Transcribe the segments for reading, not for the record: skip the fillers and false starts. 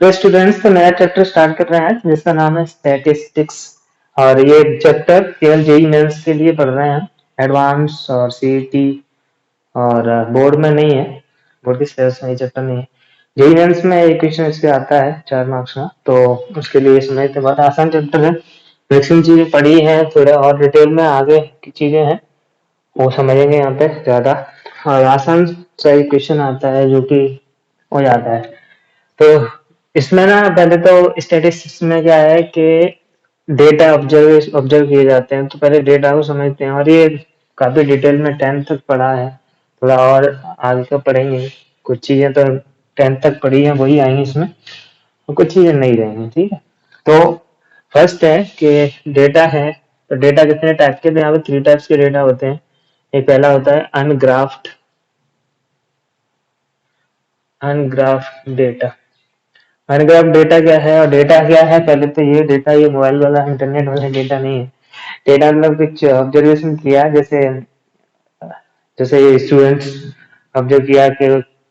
तो स्टूडेंट्स तो नया चैप्टर स्टार्ट कर रहे हैं जिसका नाम है स्टैटिस्टिक्स। और ये चैप्टर केवल जेई मेंस के लिए पढ़ रहे हैं। एडवांस और सीईटी और बोर्ड में नहीं है। बोर्ड के सिलेबस में ये चैप्टर नहीं है। जेई मेंस में एक क्वेश्चन इसके आता है 4 मार्क्स का, तो उसके लिए इसमें तो बहुत आसान चैप्टर है। मैक्सिमम चीजें पढ़ी हैं, थोड़ा और डिटेल में आगे की चीजें हैं वो समझेंगे यहाँ पे ज्यादा। और आसान सा एक क्वेश्चन आता है जो कि हो जाता है। तो इसमें ना पहले तो स्टैटिस्टिक्स में क्या है कि डेटा ऑब्जर्व किए जाते हैं, तो पहले डेटा को समझते हैं। और ये काफी डिटेल में 10th तक पढ़ा है, थोड़ा और आगे का पढ़ेंगे। कुछ चीजें तो 10th तक पढ़ी हैं वही आएंगी इसमें, और कुछ चीजें नहीं रहेंगी। ठीक है, तो फर्स्ट है कि डेटा है। तो डेटा कितने टाइप के? तो यहाँ पे 3 टाइप्स के डेटा होते हैं। एक पहला होता है अनग्राफ्ड डेटा। अनग्राफ्ड डेटा क्या है और डेटा क्या है? पहले तो ये डेटा, ये मोबाइल वाला इंटरनेट वाला डेटा नहीं है। डेटा मतलब कुछ ऑब्जर्वेशन किया, जैसे जैसे स्टूडेंट्स ऑब्जर्व किया कि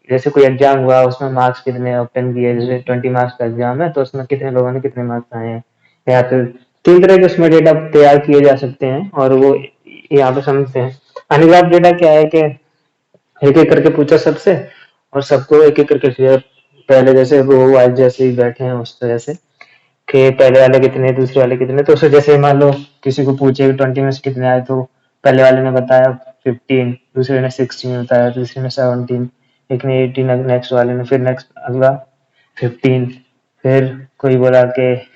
जैसे कोई एग्जाम हुआ, उसमें मार्क्स कितने ऑब्टेन किए। जैसे 20 मार्क्स का एग्जाम है तो उसमें कितने लोगों ने कितने मार्क्स आए हैं, या फिर 3 तरह के उसमें डेटा तैयार किए जा सकते हैं और वो यहाँ पे समझते हैं। अनग्राफ्ड डेटा क्या है कि एक एक करके पूछा सबसे, और सबको एक एक करके दिया। पहले जैसे रो वाइज जैसे ही बैठे हैं उस तरह से, कि पहले वाले कितने दूसरे वाले कितने। तो उसे जैसे मान लो किसी को पूछे 20 में से कितने आए, तो पहले वाले ने बताया 15, दूसरे ने 16 बताया, तीसरे ने 17, एक ने 18, नेक्स्ट वाले ने, फिर नेक्स्ट अगला 15, फिर कोई बोला कि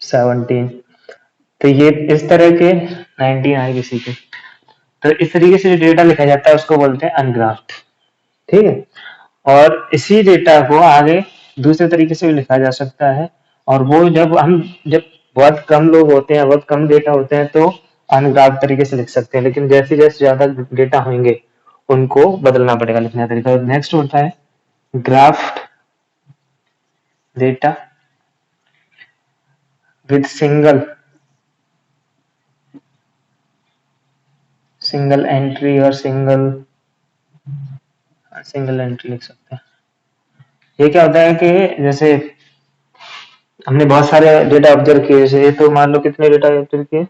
17। तो ये इस तरह के 19 आए किसी के। तो इस तरीके से जो डेटा लिखा जाता है उसको बोलते हैं अनग्राफ्ट। ठीक है, और इसी डेटा को आगे दूसरे तरीके से भी लिखा जा सकता है। और वो जब बहुत कम लोग होते हैं, बहुत कम डेटा होते हैं, तो अनग्राफ्ड तरीके से लिख सकते हैं। लेकिन जैसे जैसे ज्यादा डेटा होंगे उनको बदलना पड़ेगा लिखने का तरीका। नेक्स्ट होता है graft data with single entry और सिंगल एंट्री लिख सकते हैं। ये क्या होता है कि जैसे हमने बहुत सारे डेटा ऑब्जर्व किए, जैसे तो मान लो कितने डेटा ऑब्जर्व किए,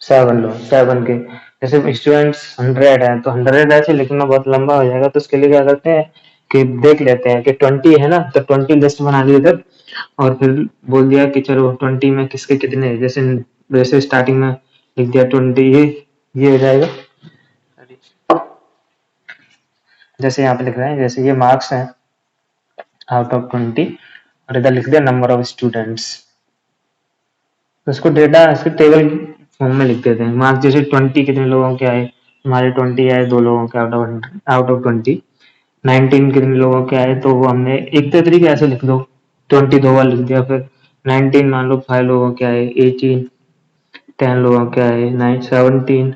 7 लो, 7 के। जैसे स्टूडेंट्स 100 है तो 100 ऐसे लिखना बहुत लंबा हो जाएगा, तो उसके लिए क्या करते हैं कि देख लेते हैं कि 20 है ना, तो 20 लिस्ट बना ली इधर, और फिर बोल दिया कि चलो 20 में किसके कितने हैं। जैसे वैसे स्टार्टिंग में लिख दिया 20, ये हो जाएगा। जैसे यहाँ पे लिख रहे हैं, जैसे ये मार्क्स हैं आउट ऑफ 20, और इधर लिख दिया नंबर ऑफ स्टूडेंट्स। तो इसको डेटा इसके टेबल फॉर्म में लिख देते हैं। मार्क्स जैसे 20 कितने लोगों के आए, हमारे 20 आए 2 लोगों के आउट ऑफ 20। 19 कितने लोगों के आए, तो वो हमने एक तरीके ऐसे लिख दो, 20 2 बार लिख दिया। फिर 19 मान लो 5 लोगों के आए, 18 10 लोगों के आए, 9 17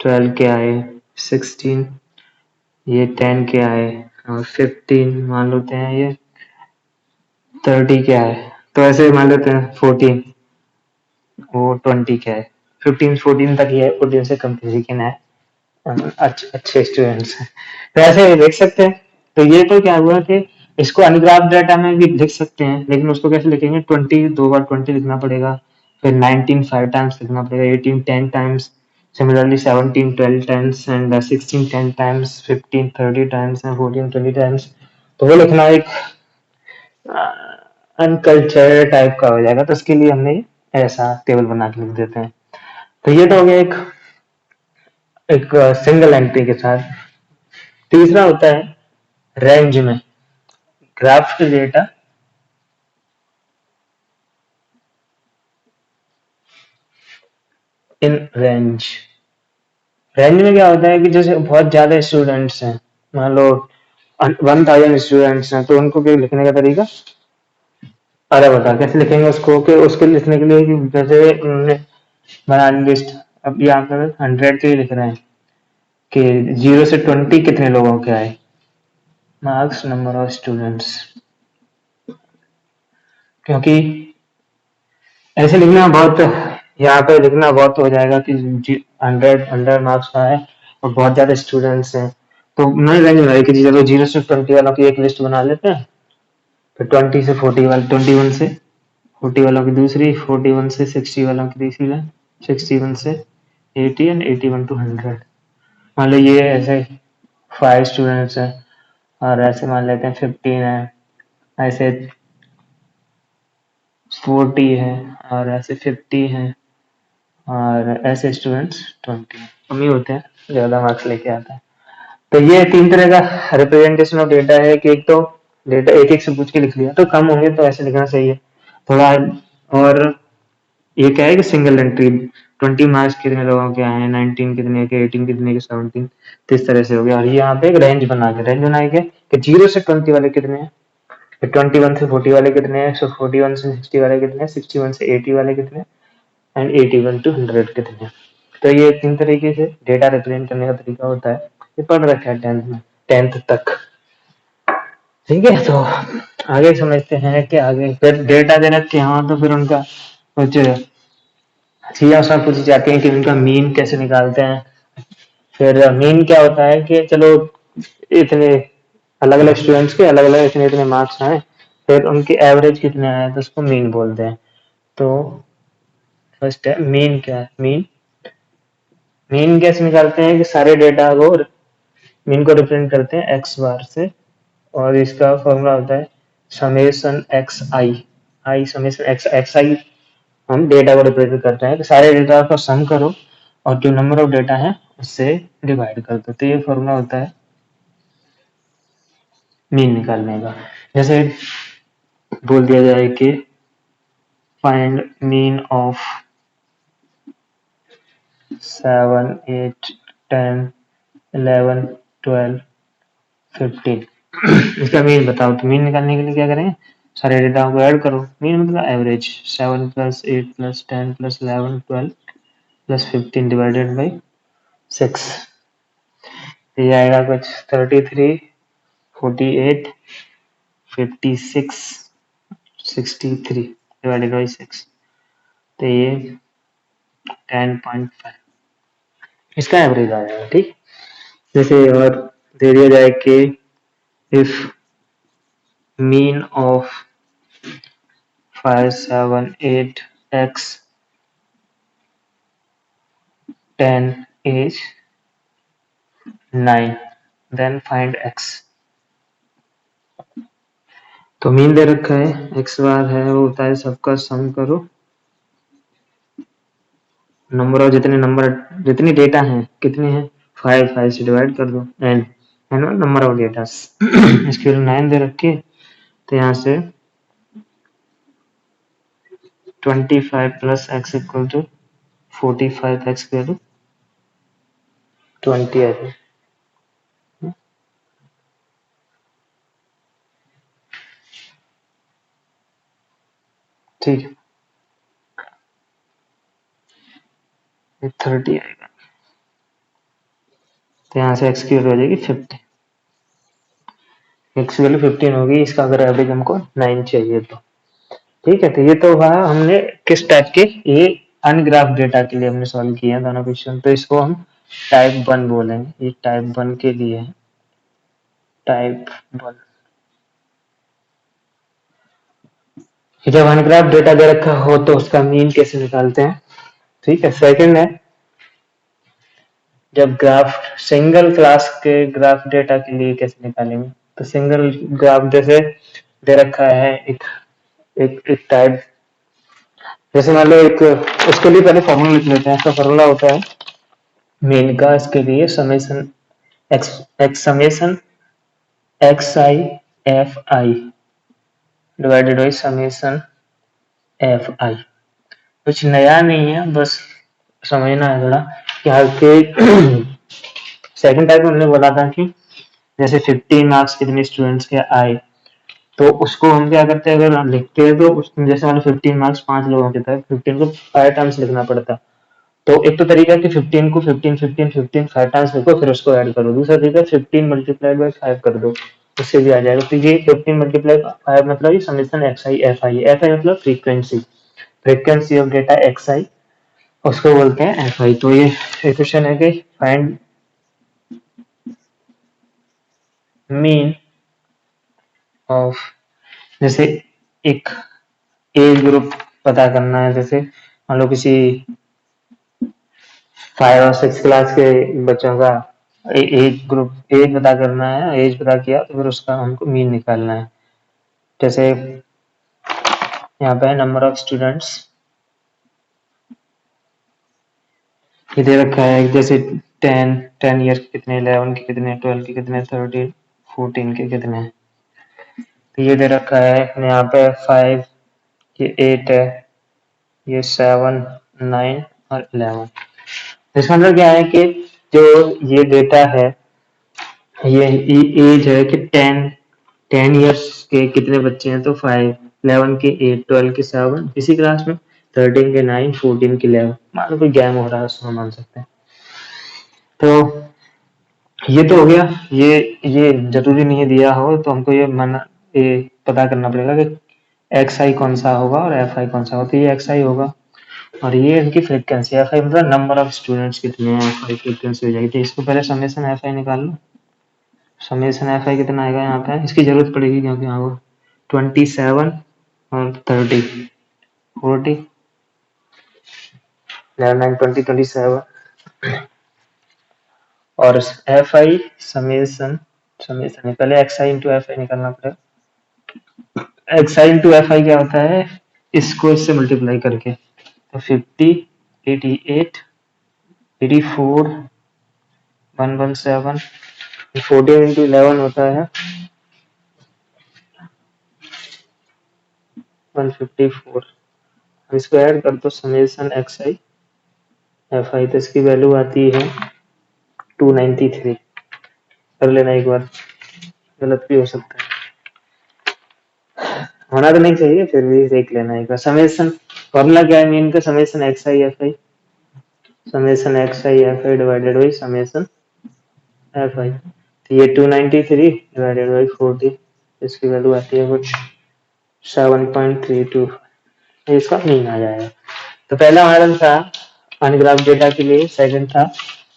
12 के आए, 16 ये 10 के आए, और 15 मान लेते हैं ये 30 के आए। तो ऐसे मान लेते हैं 14 वो 20 के आए। 15 14 तक ये 14 से कम किसी के ना आए, अच्छे स्टूडेंट्स हैं। तो ऐसे देख सकते हैं। तो ये तो क्या हुआ कि इसको अनग्राफ्ड डाटा में भी लिख सकते हैं, लेकिन उसको कैसे लिखेंगे? 20 2 बार 20 लिखना पड़ेगा, फिर 19 5 टाइम्स लिखना पड़ेगा, 18 10 times, similarly 17 12 times, and 16 10 times, 15 30 times, and 14 20 times. तो वो लिखना एक अनकल्चर टाइप का हो जाएगा, तो उसके लिए हमने ऐसा टेबल बना के लिख देते हैं। तो ये तो हो गया एक एक सिंगल एंट्री के साथ। तीसरा होता है रेंज में, ग्राफ्ड डेटा इन रेंज। रेंज में क्या होता है कि जैसे बहुत ज्यादा स्टूडेंट्स हैं, मान लो 1000 स्टूडेंट्स हैं, तो उनको क्या लिखने का तरीका अलग होता है। कैसे लिखेंगे उसको? कि उसके लिखने के लिए कि जैसे उन्होंने बना ली लिस्ट। अब यहाँ पर 100 के ही लिख रहे हैं कि 0 से 20 कितने लोगों के आए, मार्क्स नंबर ऑफ स्टूडेंट्स। क्योंकि ऐसे लिखना बहुत, यहाँ पे लिखना बहुत हो जाएगा कि 100 मार्क्स का है और बहुत ज्यादा स्टूडेंट्स हैं। तो उन्होंने रेंज बनाई कि चलो 0 से 20 वालों की एक लिस्ट बना लेते हैं, फिर 20 से 40 वाले 21 से 40 वालों की दूसरी, 41 से 60 वालों की तीसरी लाइन, 61 से 80 एंड 81 टू 100। मान लो ये ऐसे 5 स्टूडेंट्स हैं और ऐसे मान लेते हैं 15 है, ऐसे 40 है और ऐसे 50 है और ऐसे स्टूडेंट्स 20 कम ही होते हैं, ज़्यादा मार्क्स लेके आता है। तो ये 3 तरह का रिप्रेजेंटेशन ऑफ डेटा है कि एक तो डेटा एक-एक से पूछ के लिख लिया, तो कम होंगे तो ऐसे लिखना चाहिए थोड़ा। और ये क्या है कि सिंगल एंट्री 20 मार्क्स कितने लोगों के आए हैं, 19 कितने के, 18 कितने के, 17, तो इस तरह से हो गया। और ये यहाँ पे एक रेंज बना के कि 0 से 20 वाले कितने हैं, फिर 21 से 40 वाले कितने हैं, 41 से 60 वाले कितने हैं, 61 से 80 वाले कितने हैं एंड 81 टू 100 कितने हैं। तो ये 3 तरीके से डेटा रिप्रेजेंट करने का तरीका होता है। ये पढ़ रखा है 10th में, 10th तक। ठीक है, तो आगे समझते हैं कि आगे फिर डेटा दे रखे हैं तो फिर उनका कुछ चीजें उसमें पूछी जाती हैं कि उनका मीन कैसे निकालते हैं। फिर मीन क्या होता है कि चलो इतने अलग अलग स्टूडेंट्स के अलग अलग इतने इतने मार्क्स आए, फिर उनके एवरेज कितने आए तो उसको मीन बोलते हैं। तो फर्स्ट है मीन। क्या है मीन? मीन कैसे निकालते हैं कि सारे डेटा को, मीन को रिप्रेजेंट करते हैं एक्स बार से, और इसका फॉर्मूला होता है summation x I. I summation X, X I हम डेटा को रिप्रेजेंट करते हैं कि सारे डेटा को सम करो और जो नंबर ऑफ डेटा है उससे डिवाइड कर दो। तो ये फॉर्मूला होता है मीन निकालने का। जैसे बोल दिया जाए कि फाइंड मीन ऑफ 7, 8, 10, 11, 12, 15 इसका मीन बताओ। तो मीन निकालने के लिए क्या करें, सारे डेटा को ऐड करो। मीन मतलब average. 7 plus 8 plus 10 plus 11 12 plus 15 divided by 6, ये आएगा कुछ 33, 48, 56, 63 डिवाइडेड बाई 6, तो ये 10.5 इसका एवरेज आ जाएगा। ठीक, जैसे और दे दिया जाए कि if mean of 5, 7, 8 x 10 is 9 then find x। तो मीन दे रखा है, x बार है वो होता है सबका सम करो, नंबर ऑफ जितनी डेटा हैं कितने हैं 5 से डिवाइड कर दो एंड नंबर ऑफ डेटा इसके लिए 9 दे रखी है, तो यहाँ से 25 plus x equal to 45 x की वैल्यू 20 है। ठीक है, 30 आएगा, तो यहाँ से x की वैल्यू हो जाएगी 50। x की वैल्यू 15 होगी, इसका अगर एवरेज हमको 9 चाहिए तो। ठीक है, तो ये तो हुआ हमने किस टाइप के, ये अनग्राफ डेटा के लिए हमने सॉल्व किया दोनों क्वेश्चन। तो इसको हम टाइप 1 बोलेंगे, ये टाइप 1 के लिए है, टाइप 1। जब अनग्राफ डेटा दे रखा हो तो उसका मीन कैसे निकालते हैं। ठीक है, सेकंड है जब ग्राफ सिंगल क्लास के ग्राफ डेटा के लिए कैसे निकालेंगे। तो सिंगल ग्राफ जैसे दे रखा है एक टाइप, जैसे मान लो एक, उसके लिए पहले फॉर्मूला लिख लेते हैं। इसका फॉर्मूला होता है मीन का, इसके लिए summation x summation x I F i divided by summation F I. कुछ नया नहीं है, बस समझना है थोड़ा कि आपके सेकंड टाइप में हमने बोला था कि जैसे 15 मार्क्स कितने स्टूडेंट्स के आए, तो उसको हम क्या करते हैं, अगर हम लिखते हैं तो जैसे मान 15 मार्क्स 5 लोगों के थे, 15 को 5 टाइम्स लिखना पड़ता। तो एक तो तरीका है कि 15 को 15 15 15 5 टाइम्स लिखो फिर उसको ऐड करो। दूसरा तरीका 15 मल्टीप्लाइड बाई 5 कर दो, उससे भी आ जाएगा। तो ये 15 मल्टीप्लाई 5 मतलब ये summation x I F I, F I मतलब frequency, frequency of data X I, उसको बोलते हैं एफ आई। तो ये इक्वेशन है कि फाइंड मीन ऑफ जैसे एक एज ग्रुप पता करना है, जैसे मान लो किसी 5 और 6 क्लास के बच्चों का एज ग्रुप एज पता करना है, एज पता किया तो फिर उसका हमको मीन निकालना है। जैसे यहाँ पे नंबर ऑफ स्टूडेंट्स ये दे रखा है, जैसे 10 ईयर के कितने, 11 के कितने, 12 के कितने, 13 14 के कितने। तो ये दे रखा है यहाँ पे 5, ये 8 है, ये 7, 9 और 11। इसका मतलब क्या है कि जो ये डेटा है, ये एज है कि 10 ईयर्स के कितने बच्चे हैं, तो 5, 11 के 8, 12 के 7, इसी क्लास में 13 के 9, 14 के 11। मान लो कोई गेम हो रहा है उसमें मान सकते हैं। तो ये तो हो गया। ये जरूरी नहीं है दिया हो, तो हमको ये पता करना पड़ेगा कि एक्स आई कौन सा होगा और एफ आई कौन सा होगा। तो ये एक्स आई होगा और ये इनकी फ्रीक्वेंसी, एफ आई मतलब नंबर ऑफ स्टूडेंट्स कितने हैं, एफ आई फ्रीक्वेंसी हो जाएगी। तो इसको पहले समेशन एफ आई निकाल लो। समेशन एफ आई कितना आएगा यहाँ पे, इसकी जरूरत पड़ेगी क्योंकि यहाँ को 27 और 30, 40, 11, 20, 27 और एफ आई समेशन समेशन पहले x I into F I निकालना पड़ेगा। X I into F I क्या होता है, इसको इससे मल्टीप्लाई करके, तो 50, 88, 84, 117, 14 इंटू 11 होता है 154। इसको ऐड कर दो summation x I F i, तो इसकी वैल्यू आती है 293। कर लेना एक बार, गलत भी हो सकता है, होना तो नहीं चाहिए, फिर भी देख लेना एक बार। समेशन फॉर्मूला क्या है मेन का, summation x I F I, summation x I F i divided by summation F i. तो ये 293 डिवाइडेड बाई 40, इसकी वैल्यू आती है कुछ 7.32, इसका मीन आ जाएगा। तो पहला मॉडल था अनग्राफ डेटा के लिए, सेकंड था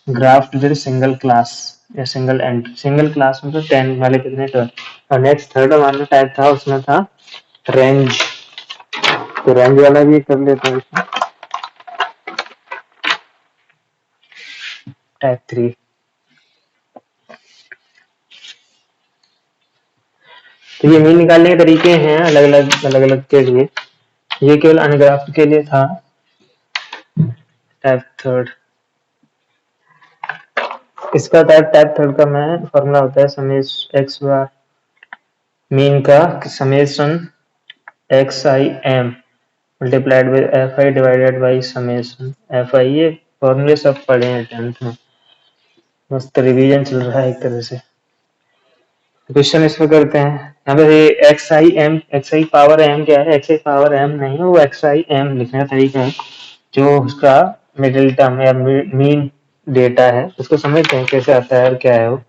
ग्राफ विद सिंगल क्लास या सिंगल एंट्री। सिंगल क्लास में तो 10 वाले कितने 12, और नेक्स्ट थर्ड हमारा टाइप था, उसमें था रेंज। तो रेंज वाला भी कर लेते हैं इसमें, टाइप 3। तो ये मीन निकालने के तरीके हैं अलग अलग के लिए। ये केवल अनग्राफ्ड के लिए था, टाइप थर्ड। इसका टाइप थर्ड का मैं फॉर्मूला होता है समेश एक्स बार मीन का summation x i M multiplied by F i divided by summation F I. ये फॉर्मूले सब पढ़े हैं 10th में, मस्त रिवीजन चल रहा है एक तरह से। क्वेश्चन इसमें करते हैं यहाँ पे, एक्स आई पावर एम क्या है, एक्स आई पावर एम नहीं है, वो एक्स आई एम लिखने का तरीका है। जो उसका मिडिल टर्म या मीन डेटा है उसको समझते हैं कैसे आता है और क्या है वो।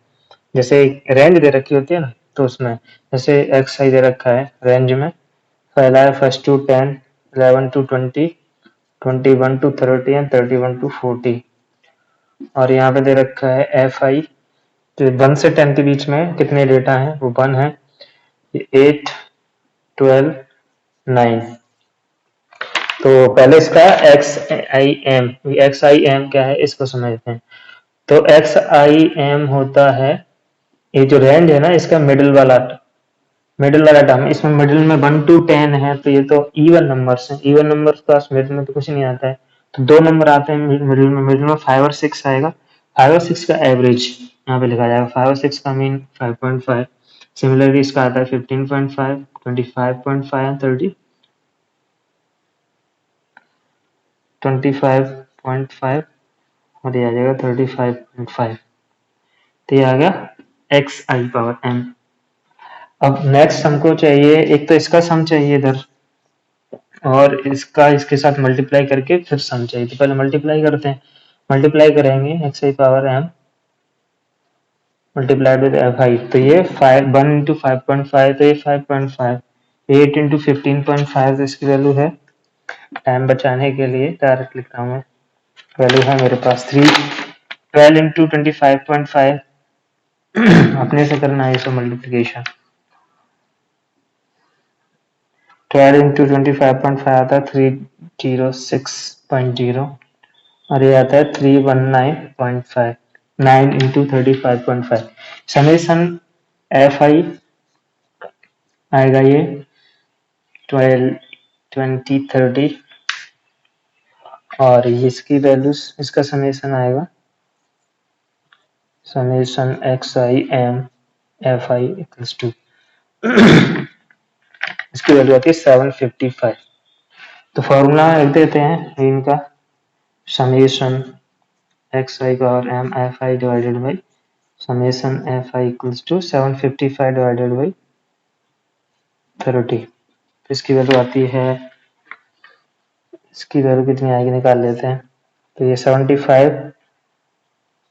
जैसे रेंज दे रखी होती है ना, तो उसमें जैसे एक्स आई दे रखा है रेंज में, पहला है first to 10, 11 to 20, 21 to 30 and 31 to 40। और यहाँ पे दे रखा है एफ आई, तो 1 से 10 के बीच में कितने डेटा हैं, वो 1 है, 8, 12, 9। तो पहले इसका एक्स आई एम क्या है इसको समझते हैं। तो एक्स आई एम होता है, ये जो रेंज है ना इसका मिडिल वाला टर्म, इसमें मिडिल में 1 टू 10 है, तो ये तो इवन नंबर्स हैं, इवन नंबर्स का मिडिल में तो कुछ नहीं आता है। तो दो नंबर आते हैं मिडिल में 5 और 6 आएगा। 5 और 6 का एवरेज यहाँ पे लिखा जाएगा, 5 और 6 का मीन 5.5। सिमिलरली इसका आता है 15.5, 25.5 30, 25.5 और ये आ जाएगा 35.5। तो ये आ गया एक्स आई पावर एम। अब नेक्स्ट हमको चाहिए, एक तो इसका सम चाहिए इधर और इसका इसके साथ मल्टीप्लाई करके फिर सम चाहिए। तो पहले मल्टीप्लाई करते हैं, मल्टीप्लाई करेंगे x i power m multiplied with f i. तो ये 1 इंटू 5.5, तो ये 5.5, 8 इंटू 15.5, तो इसकी वैल्यू है, टाइम बचाने के लिए डायरेक्ट लिख रहा हूँ मैं, वैल्यू है मेरे पास 3। 12 इंटू 25.5 अपने से करना है इसको मल्टीप्लीकेशन, 12 इंटू 25.5 आता है 306.0 और ये आता है 319.5 9 इंटू 35.5 समेसन एफ आई आएगा ये 12 20 30 और इसकी वैल्यूज इसका समेसन आएगा summation x i m f i equals to इसकी वैल्यू आती है 755। तो फॉर्मूला लिख देते हैं इनका समेसन एक्स आई का और m f i divided by summation f i equals to 755 divided by 30। इसकी वैल्यू आती है इसकी वैल्यू कितनी आएगी निकाल लेते हैं। तो ये 75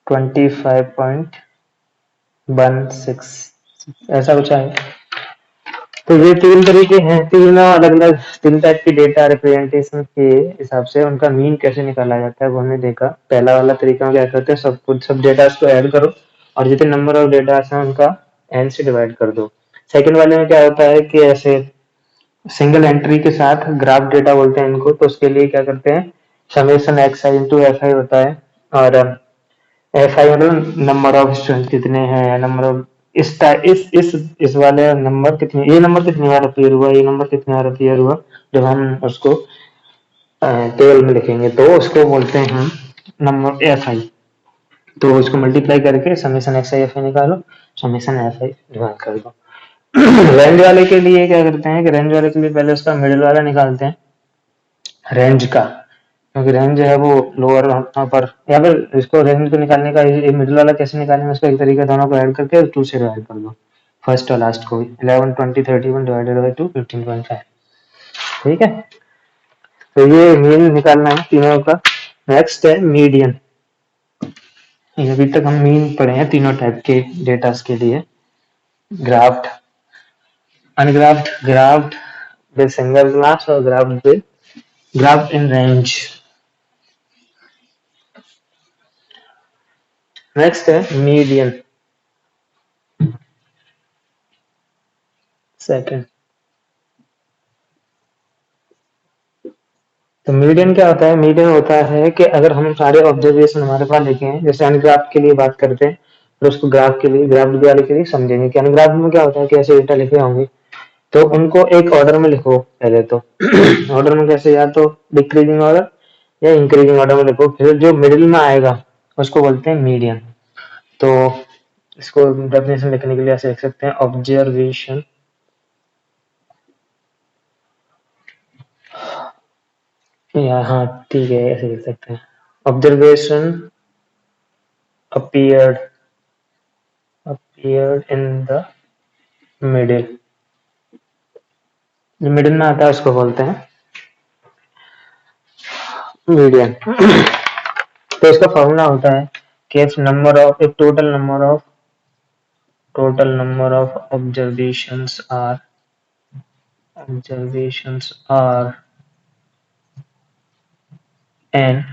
25.16 ऐसा कुछ आएगा। तो ये तीन तरीके हैं, तीन अलग अलग तीन टाइप की डेटा रिप्रेजेंटेशन के हिसाब से उनका मीन कैसे निकाला जाता है वो हमने देखा। पहला वाला तरीका में क्या करते हैं सब डेटा को ऐड करो और जितने नंबर ऑफ डेटा है उनका n से डिवाइड कर दो। सेकंड वाले में क्या होता है कि ऐसे सिंगल एंट्री के साथ ग्राफ डेटा बोलते हैं इनको, तो उसके लिए क्या करते हैं summation x I into F I होता है और एफ आई मतलब नंबर ऑफ स्टूडेंट कितने हैं, नंबर ऑफ इस वाले नंबर कितने, ये नंबर कितनी बार अपीयर हुआ, ये नंबर कितनी बार अपीयर हुआ, जब हम उसको टेबल में लिखेंगे तो उसको बोलते हैं हम नंबर एफ आई। तो उसको मल्टीप्लाई करके समेसन एक्स आई एफ आई निकालो, समेसन एफ आई डिवाइड कर दो। रेंज वाले के लिए क्या करते हैं कि रेंज वाले के लिए पहले उसका मिडिल वाला निकालते हैं रेंज का, क्योंकि रेंज जो है वो लोअर पर, या फिर इसको रेंज को निकालने का मिडिल वाला कैसे निकालेंगे उसका एक तरीका दोनों को ऐड करके 2 से डिवाइड कर दो फर्स्ट और लास्ट को 11 20 31 डिवाइडेड बाय 2 15.5। ठीक है, तो ये मीन निकालना है तीनों का। नेक्स्ट है मीडियन। अभी तक हम मीन पढ़े हैं तीनों टाइप के डेटा के लिए, ग्राफ्ड, अनग्राफ्ड, ग्राफ्ड विद सिंगल क्लास और ग्राफ्ड विद ग्राफ्ड इन रेंज। नेक्स्ट है मीडियन सेकंड। तो मीडियन क्या होता है, मीडियन होता है कि अगर हम सारे ऑब्जर्वेशन हमारे पास लिखे हैं, जैसे अनग्राफ के लिए बात करते हैं तो उसको ग्राफ के लिए ग्राफ वाले के लिए समझेंगे कि अनग्राफ में क्या होता है कि ऐसे डेटा लिखे होंगे तो उनको एक ऑर्डर में लिखो पहले तो ऑर्डर में कैसे, या तो डिक्रीजिंग ऑर्डर या इंक्रीजिंग ऑर्डर में लिखो, फिर जो मिडिल में आएगा उसको बोलते हैं मीडियन। तो इसको डेफिनेशन लिखने के लिए ऐसे लिख सकते हैं ऑब्जर्वेशन या हाँ ठीक है ऐसे लिख सकते हैं observation appeared in the middle, जो मिडिल में आता है उसको बोलते हैं मीडियन। तो इसका फॉर्मूला होता है कि if total number of observations are n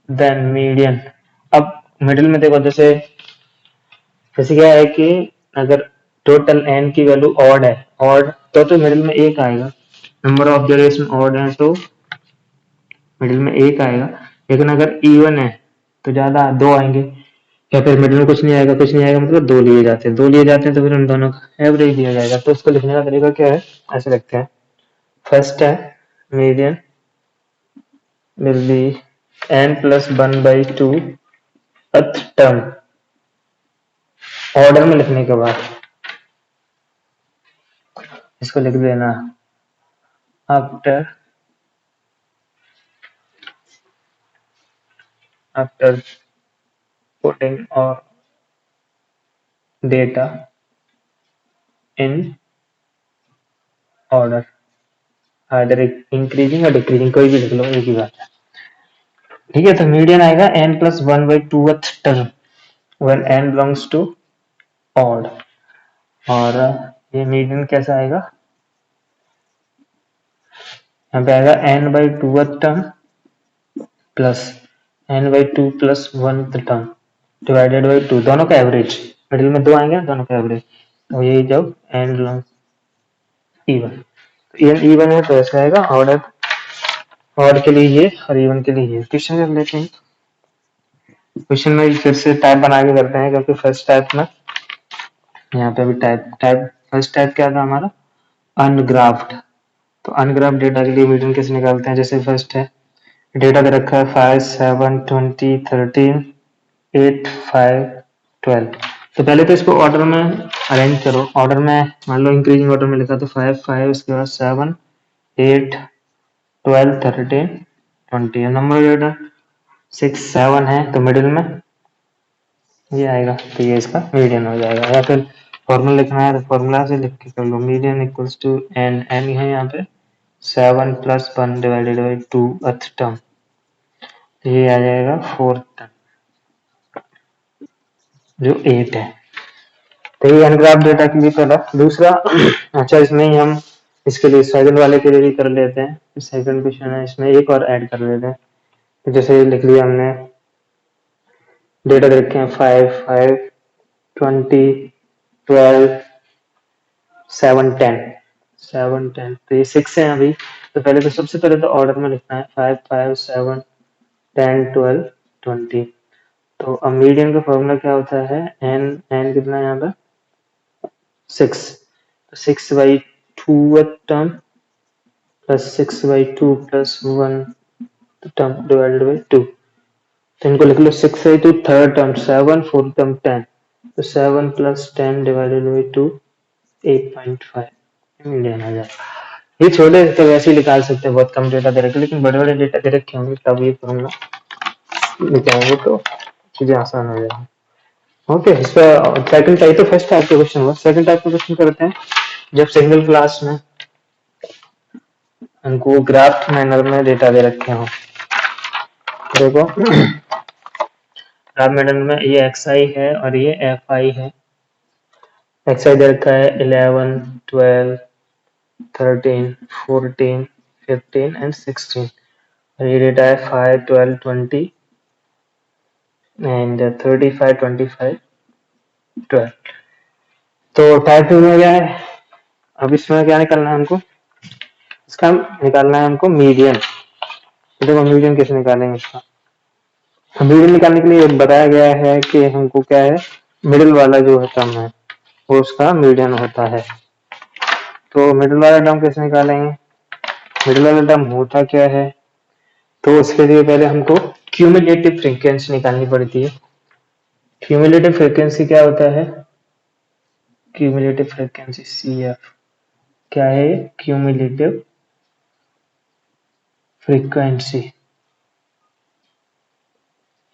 then median। अब मिडिल में देखो जैसे क्या है कि अगर टोटल n की वैल्यू ऑड है, ऑड तो मिडिल में एक आएगा, नंबर ऑफ ऑब्जर्वेशन ऑड है तो मिडिल में एक आएगा, लेकिन अगर इवन है तो ज्यादा दो आएंगे, या फिर मिडिल में कुछ नहीं आएगा, कुछ नहीं आएगा मतलब दो लिए जाते हैं, दो लिए जाते हैं तो फिर उन दोनों का एवरेज दिया जाएगा। तो उसको लिखने का तरीका क्या है, ऐसे लिखते हैं फर्स्ट है median will be n plus 1/2 अथ टर्म, ऑर्डर में लिखने के बाद इसको लिख देना after putting or data in order, either increasing या डिक्रीजिंग कोई भी लिख लो एक ही बात है। ठीक है, तो मीडियन आएगा n plus 1/2 term when n belongs to odd, और ये मीडियन कैसा आएगा, यहाँ पे आएगा n/2 term plus n/2 plus 1 term divided by 2, दोनों का एवरेज, मिडिल में दो आएंगे दोनों का एवरेज, तो ये जब n बिलोंग्स इवन। इवन है तो ऐसा आएगा, ऑर्डर ऑड के लिए ये और इवन के लिए ये। क्वेश्चन कर लेते हैं। क्वेश्चन में फिर से टाइप बना के करते हैं, क्योंकि फर्स्ट टाइप में यहाँ पे भी टाइप फर्स्ट टाइप क्या था हमारा, अनग्राफ्ड। तो अनग्राफ्ड डेटा के लिए मीडियन कैसे निकालते हैं। जैसे फर्स्ट है, डेटा दे रखा है 5 7 20 13 8 5 12। तो पहले तो इसको ऑर्डर में अरेंज करो। ऑर्डर में मान लो इंक्रीजिंग ऑर्डर में लिखा तो 5 5, उसके बाद 7 8 12 13 20। नंबर डेटा 6 7 है तो मिडिल में ये आएगा, तो ये इसका मीडियन हो जाएगा। या फिर फॉर्मूला लिखना है तो फॉर्मूला से लिख के कर लो, median equals to N. N है यहाँ पे 7 + 1 डिवाइडेड बाई 2 अर्थ टर्म, ये आ जाएगा 4 टर्म, जो 8 है। तो ये अनग्राफ्ड डेटा के लिए पहला। दूसरा अच्छा, इसमें ही हम इसके लिए सेकंड वाले के लिए भी कर लेते हैं। सेकंड क्वेश्चन है, इसमें एक और ऐड कर लेते हैं। तो जैसे लिख लिया हमने, डेटा दे रखे हैं 5 5 20 12 7 10 7 10। तो ये 6 है अभी। तो पहले तो सबसे पहले तो ऑर्डर में लिखना है 5 5 7 10 12 20। तो अब मीडियन का फॉर्मूला क्या होता है, एन। एन कितना है यहाँ पे 6। तो 6/2 term plus 6/2 plus 1 term divided by 2। तो इनको लिख लो 6/2 थर्ड टर्म 7, फोर्थ टर्म 10। तो 7 + 10 डिवाइडेड बाई 2 8.5 मीडियन आ जाएगा। ये छोटे तो वैसे ही निकाल सकते हैं, बहुत कम डेटा दे रखे, लेकिन बड़े बड़े डेटा दे रखे होंगे तब ये फॉर्मूला निकालेंगे तो चीजें आसान हो जाएगी। ओके, इसका सेकंड टाइप तो फर्स्ट टाइप का क्वेश्चन हुआ। सेकंड टाइप का क्वेश्चन करते हैं, जब सिंगल क्लास में हमको ग्राफ मैनर में डेटा दे रखे हो। देखो ग्राफ मैनर में ये xi है और ये fi है। xi दे रखा है 11 12 13 14 15 एंड 16। और ये डेटा है 5 12 20 एंड 35 25 12। तो टाइप टू में क्या है, अब इसमें क्या निकालना है हमको, इसका निकालना है हमको मीडियन। तो देखो मीडियन कैसे निकालेंगे इसका। मीडियन निकालने के लिए बताया गया है कि हमको क्या है, मिडिल वाला जो टर्म है वो उसका मीडियन होता है। तो मिडिल वाला टर्म कैसे निकालेंगे, मिडिल वाला टर्म होता क्या है। तो उसके लिए पहले हमको क्यूमुलेटिव फ्रीक्वेंसी निकालनी पड़ती है। क्यूमुलेटिव फ्रीक्वेंसी क्या होता है, क्यूमुलेटिव फ्रीक्वेंसी CF क्या है, क्यूमुलेटिव फ्रीक्वेंसी।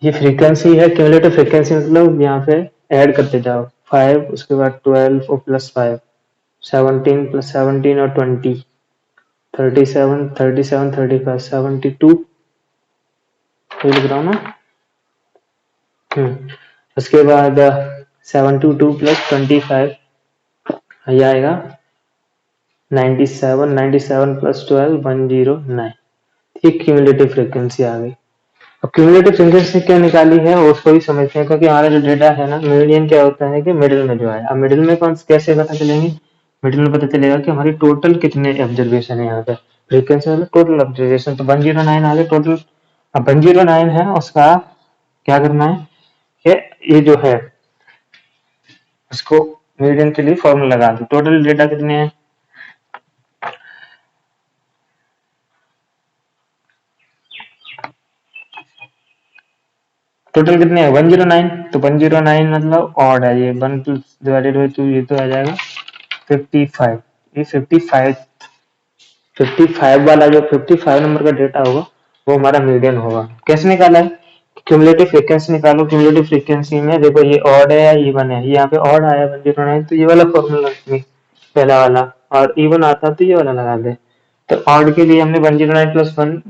ये फ्रीक्वेंसी है, क्यूमुलेटिव फ्रीक्वेंसी मतलब यहाँ पे ऐड करते जाओ 5, उसके बाद 12 और +5 17 + 17 और 20 37 37 35 72 लिख रहा हूँ ना। उसके बाद 72 + 25 ये आएगा 97 97 + 12 109। ये क्यूमुलेटिव फ्रीक्वेंसी आ गई। अब क्यूमुलेटिव फ्रीक्वेंसी क्या निकाली है उसको भी समझते हैं, क्योंकि हमारा जो डेटा है ना, मीडियन क्या होता है कि मिडिल में जो है। अब मिडिल में कौन कैसे पता चलेंगे, मिडिल में पता चलेगा कि हमारी टोटल कितने ऑब्जर्वेशन है यहाँ पे। फ्रीक्वेंसी मतलब टोटल ऑब्जर्वेशन, तो 109 आ गए टोटल। अब 109 है, उसका क्या करना है कि ये जो है उसको मीडियन के लिए फॉर्मूला लगा दो। टोटल डेटा कितने हैं, टोटल कितने हैं 109। तो 109 मतलब ऑड है, ये 1 डिवाइडेड बाई 2, ये तो आ जाएगा 55। ये 55 वाला जो 55 नंबर का डेटा होगा वो हमारा मीडियन होगा। कैसे निकाला है, क्यूमुलेटिव फ्रीक्वेंसी निकालो। क्यूमुलेटिव फ्रीक्वेंसी में देखो ये ऑड है या इवन है, यहाँ पे ऑड आया 109 तो ये वाला फॉर्मूला पहला वाला, और इवन आता तो ये वाला लगा दे। तो ऑड के लिए हमने 109 + 1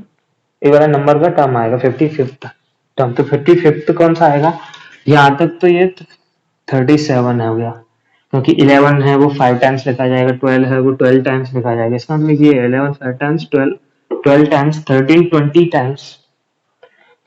ये वाला नंबर का टर्म आएगा 55th टर्म। तो 55th कौन सा आएगा, यहाँ तक तो ये 37 है हो गया, क्योंकि 11 है वो 5 टाइम्स लिखा जाएगा, 12 है वो 12 टाइम्स लिखा जाएगा। इसका मतलब ये 11 5 टाइम्स 12 12 टाइम्स 13 20 टाइम्स।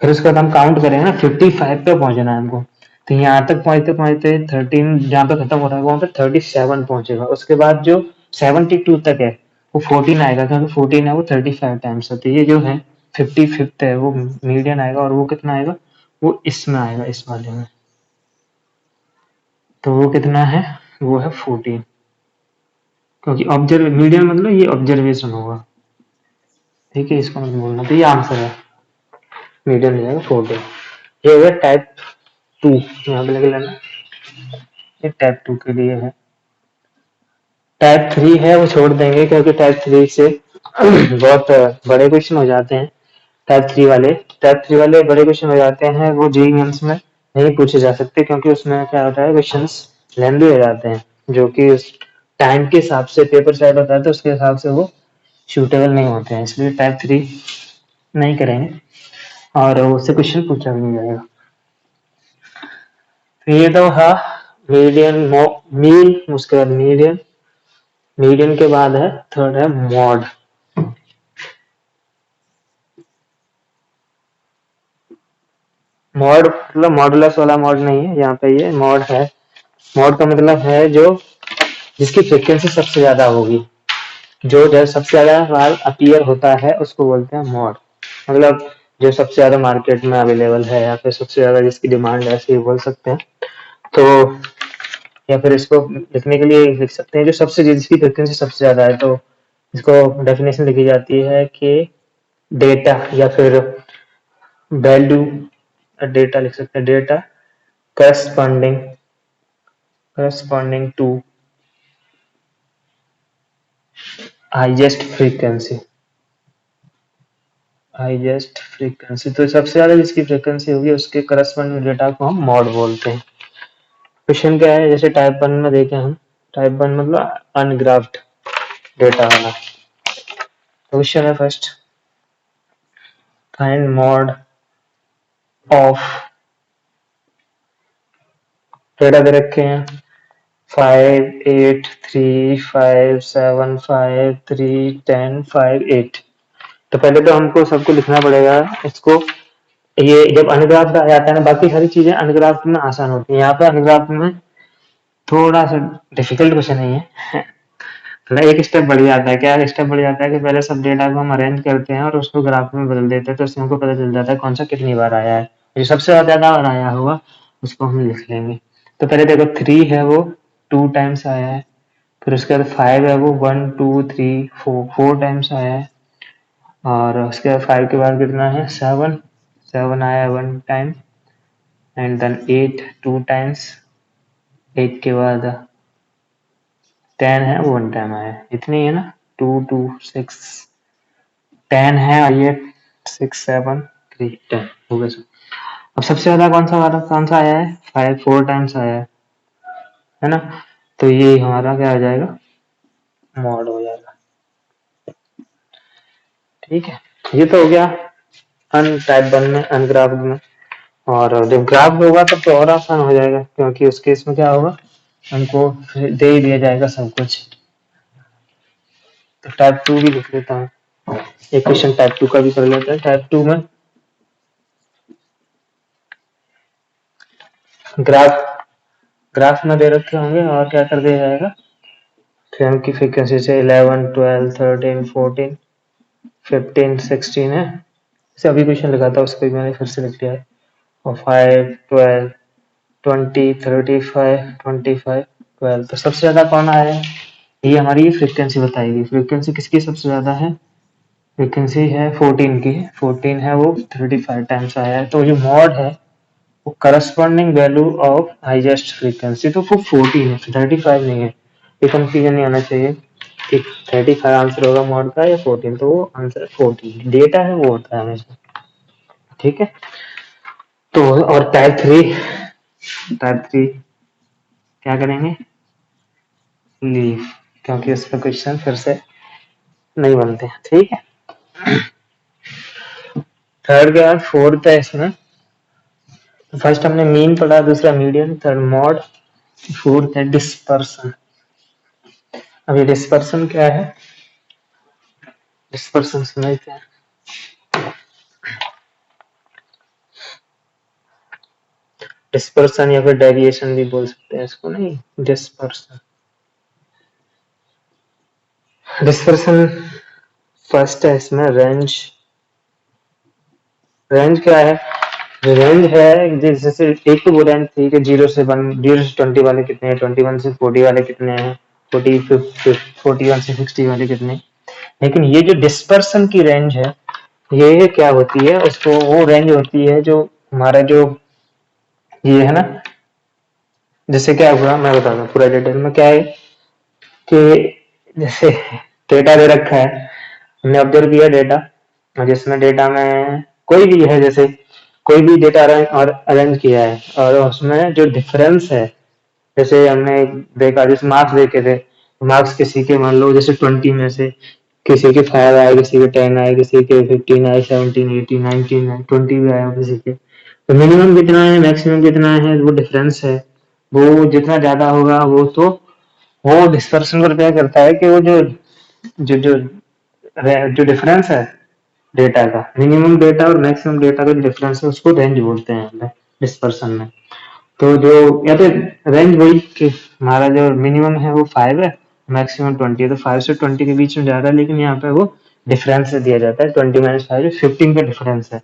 फिर उसके बाद हम काउंट करेंगे ना, 55 पे पहुंचना है हमको। तो यहाँ तक पहुंचते पहुंचते 13 जहाँ पे खत्म हो रहा है वहां पे 37 पहुंचेगा। उसके बाद जो 72 तक है वो 14 आएगा, क्योंकि 14 है वो 35 टाइम्स होती है। ये जो है 55th है वो मीडियन आएगा, और वो कितना आएगा, वो इसमें आएगा, इस वाले में। तो वो कितना है, वो है 14, क्योंकि ऑब्जर्व मीडियन मतलब ये ऑब्जर्वेशन होगा, ठीक है, इसको मत बोलना। तो ये आंसर है, मीडियन हो जाएगा 14। ये हो गया टाइप 2, यहाँ पे लगे लेना, ये टाइप 2 के लिए है। टाइप 3 है वो छोड़ देंगे, क्योंकि टाइप 3 से बहुत बड़े क्वेश्चन हो जाते हैं। टाइप 3 वाले बड़े क्वेश्चन हो जाते हैं, वो जेईई मेंस में नहीं पूछे जा सकते, क्योंकि उसमें क्या होता है, क्वेश्चंस लेंदी हो जाते हैं, जो कि उस टाइम के हिसाब से पेपर सेट होता है, तो उसके हिसाब से वो सूटेबल नहीं होते हैं, इसलिए टाइप 3 नहीं करेंगे, और उससे क्वेश्चन पूछा भी नहीं जाएगा। तो ये तो है मीडियन, मीन, उसके बाद मीडियन, मीडियन के बाद है थर्ड है मॉड। मॉड मतलब मॉडुलस वाला मॉड नहीं है, यहाँ पे ये मॉड है। मॉड का मतलब है जो जिसकी फ्रीक्वेंसी सबसे ज्यादा होगी, जो जब सबसे ज्यादा बार अपीयर होता है उसको बोलते हैं मॉड। मतलब जो सबसे ज्यादा मार्केट में अवेलेबल है, या फिर सबसे ज्यादा जिसकी डिमांड है, ऐसे ही बोल सकते हैं। तो या फिर इसको लिखने के लिए लिख सकते हैं जो सबसे जिसकी फ्रीक्वेंसी सबसे ज्यादा है। तो इसको डेफिनेशन लिखी जाती है कि डेटा, या फिर वैल्यू, डेटा लिख सकते हैं, data corresponding to highest frequency. Highest frequency तो सबसे ज्यादा जिसकी फ्रीक्वेंसी होगी उसके करस्पॉन्डिंग डेटा को हम मॉड बोलते हैं। क्वेश्चन क्या है, जैसे टाइप 1 में देखें हम, टाइप 1 मतलब अनग्राफ्ड डेटा वाला। क्वेश्चन है first, find mode of, data दे रखे हैं 5, 8, 3, 5, 7, 5, 3, 10, 5, 8। तो पहले तो हमको सबको लिखना पड़ेगा इसको। ये जब अनग्राफ्ड आ जाता है ना, बाकी सारी चीजें अनग्राफ्ड में आसान होती है, यहाँ पे अनग्राफ्ड में थोड़ा सा डिफिकल्ट क्वेश्चन नहीं है। थोड़ा एक स्टेप बढ़ जाता है। क्या स्टेप बढ़ जाता है कि पहले सब डेटा को हम अरेंज करते हैं और उसको ग्राफ में बदल देते हैं, तो उससे हमको पता चल जाता है कौन सा कितनी बार आया है। जो सबसे ज्यादा बार आया होगा उसको हम लिख लेंगे। तो पहले देखो 3 है वो 2 टाइम्स आया है, फिर उसके बाद 5 है वो 1, 2, 3, 4 टाइम्स आया है, और उसके बाद 5 के बाद कितना है 7, 7 आया 1 टाइम, एंड देन 8 2 टाइम्स, 8 के बाद 10 है वो 1 टाइम आया है। इतनी है ना, 2, 2, 6, 10 है, और ये 6, 7, 3, 10 हो गया सब। अब सबसे ज्यादा कौन सा आया है, 5 4 टाइम्स आया है ना। तो ये हमारा क्या आ जाएगा, मॉड हो जाएगा। ठीक है, ये तो हो गया अन टाइप 1 में, अनग्राफ्ड में। और जब ग्राफ होगा तब तो और आसान हो जाएगा, क्योंकि उस केस में क्या होगा, हमको दे ही दिया जाएगा सब कुछ। तो टाइप 2 भी लिख लेता हूँ, एक क्वेश्चन टाइप 2 का भी कर लेते हैं। टाइप 2 में ग्राफ, ग्राफ में दे रखे होंगे, और क्या कर दिया जाएगा, फ्रेम की फ्रीक्वेंसी से 11 12 13 14 15 16 है, अभी क्वेश्चन लगा था उसको भी मैंने फिर से लिख लिया है। और 5 12 20 35 25 12, तो सबसे ज्यादा कौन आया है, ये हमारी फ्रीक्वेंसी बताएगी। फ्रीक्वेंसी किसकी सबसे ज्यादा है, फ्रीक्वेंसी है 14 की, 14 है वो 35 टाइम्स आया है। तो जो मॉड है वो corresponding value of highest frequency, तो वो 14 है, 35 नहीं है। ये कंफ्यूजन नहीं आना चाहिए कि 35 आंसर होगा मॉड का या 14, तो वो आंसर 14 डेटा है वो होता है हमेशा। ठीक है, तो और टाइप 3 क्या करेंगे, लीव, क्योंकि उस पर क्वेश्चन फिर से नहीं बनते हैं। ठीक है, थर्ड के बाद फोर्थ है इसमें। फर्स्ट हमने मीन पढ़ा, दूसरा मीडियन, थर्ड मॉड, फोर्थ है डिस्पर्सन। अभी डिस्पर्सन क्या है, डिस्पर्सन समझते हैं। डिस्पर्सन या फिर डेविएशन भी बोल सकते हैं इसको, नहीं डिस्पर्सन। डिस्पर्सन फर्स्ट है इसमें। रेंज, रेंज क्या है? रेंज है जैसे एक तो वो रेंज थी कि 0 से 20 वाले कितने हैं, 21 से 40 वाले कितने हैं, 41 से 60 वाले कितने। लेकिन ये जो डिस्पर्सन की रेंज है, ये क्या होती है, उसको वो रेंज होती है जो हमारा जो ये है ना, जैसे क्या हुआ मैं बताता हूँ पूरा डिटेल में। क्या है कि जैसे डेटा दे रखा है, हमने ऑब्जर्व किया डेटा, और जिसमें डेटा में कोई भी है, जैसे कोई भी डेटा अरेंज किया है, और उसमें जो डिफरेंस है, जैसे हमने देखा, जैसे मार्क्स देखे थे, मार्क्स किसी के मान लो जैसे 20 में से किसी के 5 आए, किसी के 10 आए, किसी के 15 आए, 17, 18, 19 आए, 20 भी आया किसी के। तो मिनिमम कितना है, मैक्सिमम कितना है, वो डिफरेंस है। वो जितना ज्यादा होगा वो तो वो डिस्पर्सन पर क्या करता है कि वो जो जो जो जो डिफरेंस है डेटा का, मिनिमम डेटा और मैक्सिमम डेटा का जो डिफरेंस है, उसको रेंज बोलते हैं हमें डिस्पर्सन में। तो जो यहाँ पे रेंज वही कि हमारा जो मिनिमम है वो 5 है, मैक्सिमम 20 है, तो 5 से 20 के बीच में जा रहा है, लेकिन यहाँ पे वो डिफरेंस दिया जाता है 20 - 5 जो 15 का डिफरेंस है।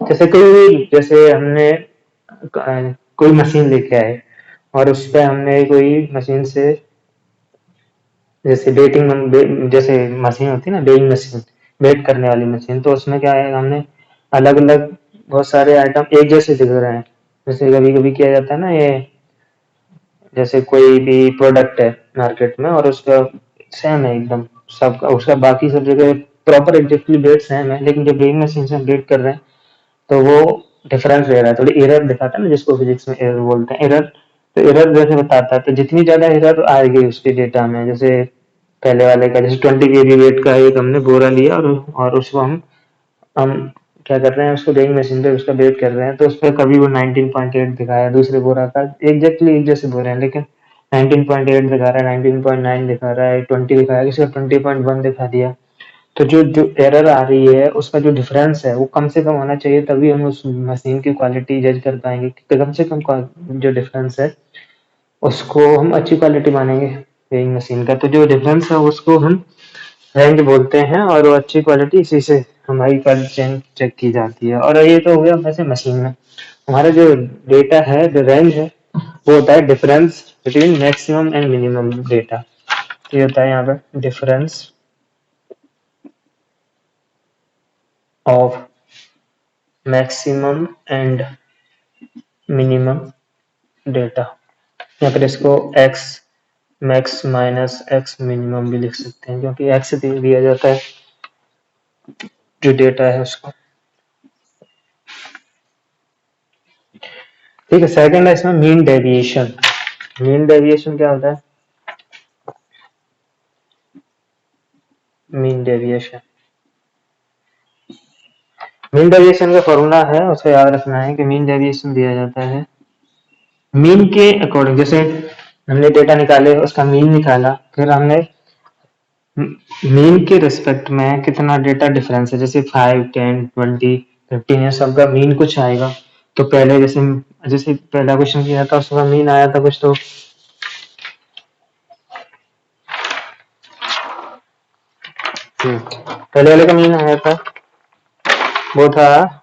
जैसे कोई, जैसे हमने कोई मशीन लेके आए, और उस पे हमने कोई मशीन से, जैसे जैसे मशीन होती है ना, वेइंग मशीन, वेट करने वाली मशीन, तो उसमें क्या है, हमने अलग अलग बहुत सारे आइटम एक जैसे दिख रहे हैं। जैसे कभी कभी किया जाता है ना ये, जैसे कोई भी प्रोडक्ट है मार्केट में और उसका सेम है एकदम, सबका उसका बाकी सब जगह प्रॉपर एग्जैक्टली डेट सेम है, लेकिन जब वेइंग मशीन से हम वेट कर रहे हैं तो वो डिफरेंस ले रहा है, थोड़ी एरर दिखाता है ना, जिसको फिजिक्स में एरर बोलते हैं, एरर। तो एरर जैसे बताता है, तो जितनी ज्यादा एरर आएगी उसके डेटा में, जैसे पहले वाले का, जैसे 20 kg वेट का एक हमने बोरा लिया, और उसको हम क्या कर रहे हैं, उसको वेइंग मशीन पे उसका वेट कर रहे हैं, तो उस पर कभी वो 19.8 दिखाया, दूसरे बोरा का एग्जैक्टली एक जैसे बोरे हैं, लेकिन 19.8 दिखा रहा है, 19.9 दिखा रहा है, 20 दिखाया, किसी का 20.1 दिखा दिया। तो जो जो एरर आ रही है उसका जो डिफरेंस है वो कम से कम होना चाहिए, तभी हम उस मशीन की क्वालिटी जज कर पाएंगे कि कम से कम जो डिफरेंस है उसको हम अच्छी क्वालिटी मानेंगे वेइंग मशीन का। तो जो डिफरेंस है उसको हम रेंज बोलते हैं, और वो अच्छी क्वालिटी इसी से हमारी क्वालिटी चेक की जाती है। और ये तो हो गया वैसे मशीन में। हमारा जो डेटा है, जो रेंज है, वो होता है difference between maximum and minimum data. ये होता है यहाँ पे difference of maximum and minimum data. यहाँ पर इसको x max minus x minimum भी लिख सकते हैं, क्योंकि एक्स दिया जाता है जो डेटा है उसको। ठीक है, सेकंड है इसमें मीन डेविएशन। मीन डेविएशन क्या होता है? मीन डेविएशन, मीन डेविएशन का फॉर्मूला है, उसको याद रखना है कि मीन डेविएशन दिया जाता है मीन के अकॉर्डिंग। जैसे हमने डेटा निकाले, उसका मीन निकाला, फिर हमने मीन के रिस्पेक्ट में कितना डेटा डिफरेंस है, जैसे 5, 10, 20, 15 है, सबका मीन कुछ आएगा। तो पहले जैसे जैसे पहला क्वेश्चन किया था उसका मीन आया था कुछ, तो पहले वाले का मीन आया था, वो था,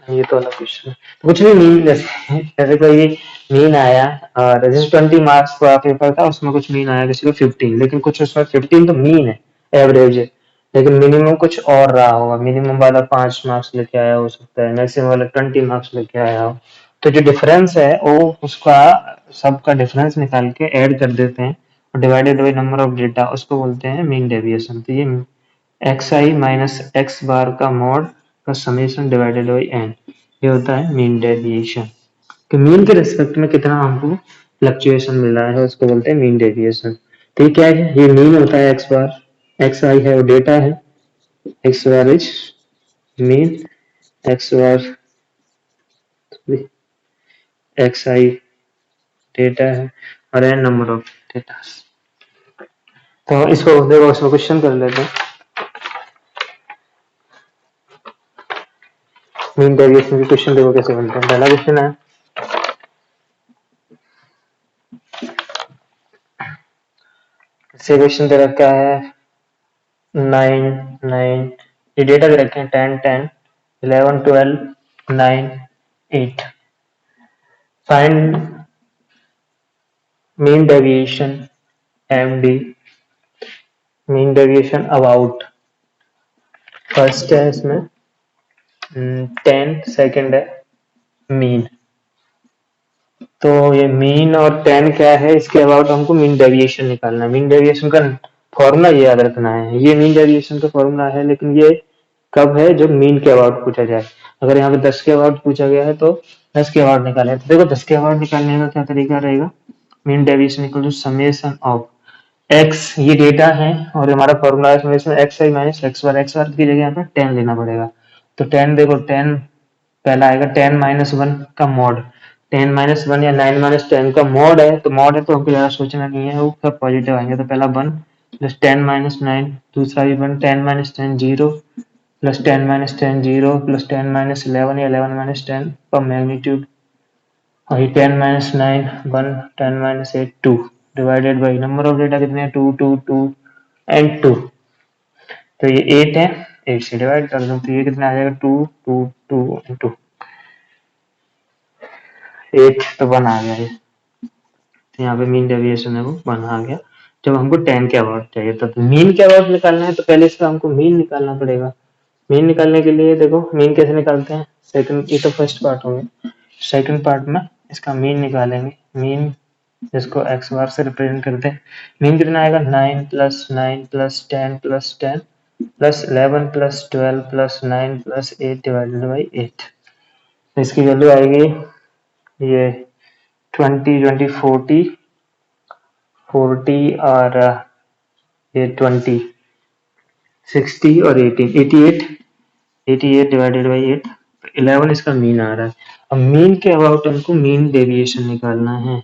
ये तो अलग क्वेश्चन है। कुछ भी मीन, जैसे जैसे कोई मीन आया, और जैसे 20 मार्क्स का पेपर था, उसमें कुछ मीन आया किसी को 15, लेकिन कुछ उसमें 15 तो मीन है, एवरेज है, लेकिन मिनिमम कुछ और रहा होगा। मिनिमम वाला 5 मार्क्स लेके आया हो सकता है, मैक्सिमम वाला 20 मार्क्स लेके आया हो। तो जो डिफरेंस है वो उसका सबका डिफरेंस निकाल के ऐड कर देते हैं, और divided by number of data, उसको बोलते हैं मीन डेविएशन। तो ये एक्स आई माइनस एक्स बार का मॉड का समेशन डिवाइडेड बाई एन, ये होता है मीन डेविएशन। कि मीन के रिस्पेक्ट में कितना हमको फ्लक्चुएशन मिल रहा है, उसको बोलते हैं मीन डेविएशन। तो ये क्या है, ये मीन होता है एक्स बार, एक्स आई है वो डेटा है, x bar is mean, x bar x I data है, और एन नंबर ऑफ डेटा। तो इसको देखो, इसको क्वेश्चन कर लेते हैं। मीन डेविएशन की क्वेश्चन देखो कैसे बनते हैं। पहला क्वेश्चन है, से क्वेश्चन दे रखा है 9 9, ये डेटा दे रखे हैं 10 10 11 12 9 8। Find mean deviation MD, mean deviation about. First है इसमें 10, सेकंड है मीन। तो ये मीन और 10 क्या है, इसके अबाउट हमको मीन डेविएशन निकालना है। मीन डेविएशन का फॉर्मूला ये याद रखना है, ये मीन डेविएशन का फॉर्मूला है, लेकिन ये कब है जब मीन के अबाउट पूछा जाए। अगर यहाँ पे 10 के अबाउट पूछा गया है तो 10 के अबाउट निकाले। तो देखो 10 के अबाउट निकालने का क्या तरीका रहेगा, mean deviation equal to summation of x, ये डेटा है और हमारा फॉर्मूला है summation x i minus x bar. X bar की जगह यहाँ पे 10 लेना पड़ेगा। तो 10 देखो 10 पहला आएगा 10 माइनस 1 का मॉड। 10 माइनस 1 या 9 माइनस 10 का मॉड है, तो मॉड है तो हमको ज्यादा सोचना नहीं है, वो सब पॉजिटिव आएंगे। तो पहला 1 प्लस 10 माइनस 9, दूसरा भी 1, 10 minus 10 0 plus 10 minus 10 0 plus 10 minus 11 या 11 माइनस 10 का मैग्नीट्यूड, और ये 10 minus 9 1, 10 minus 8 2 divided by number of data कितने हैं 2 2 2 एंड 2। तो ये 8 है, 8 से डिवाइड कर दूं तो ये कितना आ जाएगा 2 2 2 एंड 2, 8 तो 1 आ गया। ये तो यहाँ पे मीन डेविएशन है वो 1 आ गया। जब हमको 10 के अबाउट चाहिए तो मीन के अबाउट निकालना है, तो पहले इसका हमको मीन निकालना पड़ेगा। मीन निकालने के लिए देखो मीन कैसे निकालते हैं, सेकंड, ये तो फर्स्ट पार्ट हो गया। सेकंड पार्ट में इसका मीन निकालेंगे। मीन जिसको एक्स बार से रिप्रेजेंट करते हैं। मीन कितना आएगा 9 plus 9 plus 10 plus 10 plus 11 plus 12 plus 9 plus 8 divided by 8। इसकी वैल्यू आएगी ये 20 20 40 40 और ये 20 60 और 18 88 88 डिवाइडेड बाई 8, 11 इसका मीन आ रहा है। अब मीन के अबाउट हमको मीन डेविएशन निकालना है।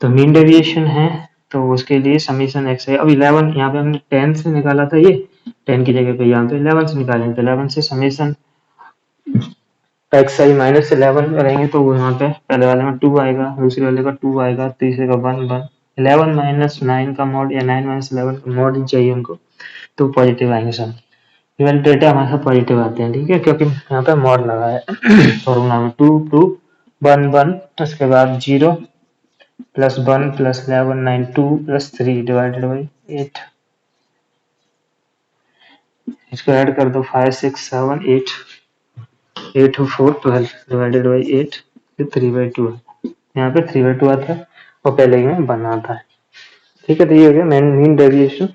तो मीन डेविएशन है तो उसके लिए समीशन एक्स है। अब 11 यहाँ पे हमने 10 से निकाला था, ये 10 की जगह पे यहाँ पे 11 से निकालेंगे। तो 11 से समीशन एक्स आई माइनस 11 करेंगे तो यहाँ पे पहले वाले में 2 आएगा, दूसरे वाले का 2 आएगा, तीसरे का 1 1। 11 माइनस 9 का मॉड या 9 माइनस 11 का मॉड ही चाहिए हमको, तो पॉजिटिव आएंगे सब। ये वाले डेटा हमारे साथ पॉजिटिव आते हैं, ठीक है, क्योंकि यहाँ पे मॉड लगा है। फॉर्मूला में 2 2 1 1, उसके बाद 0 plus 1 plus 11 9 2 plus 3 divided by 8। इसको ऐड कर दो 5 6 7 8, 8 और 4 12 डिवाइडेड बाई 8, फिर 3/2 है। यहाँ पे 3/2 आता है और पहले ही में 1 आता है। ठीक है, तो ये हो गया मीन डेविएशन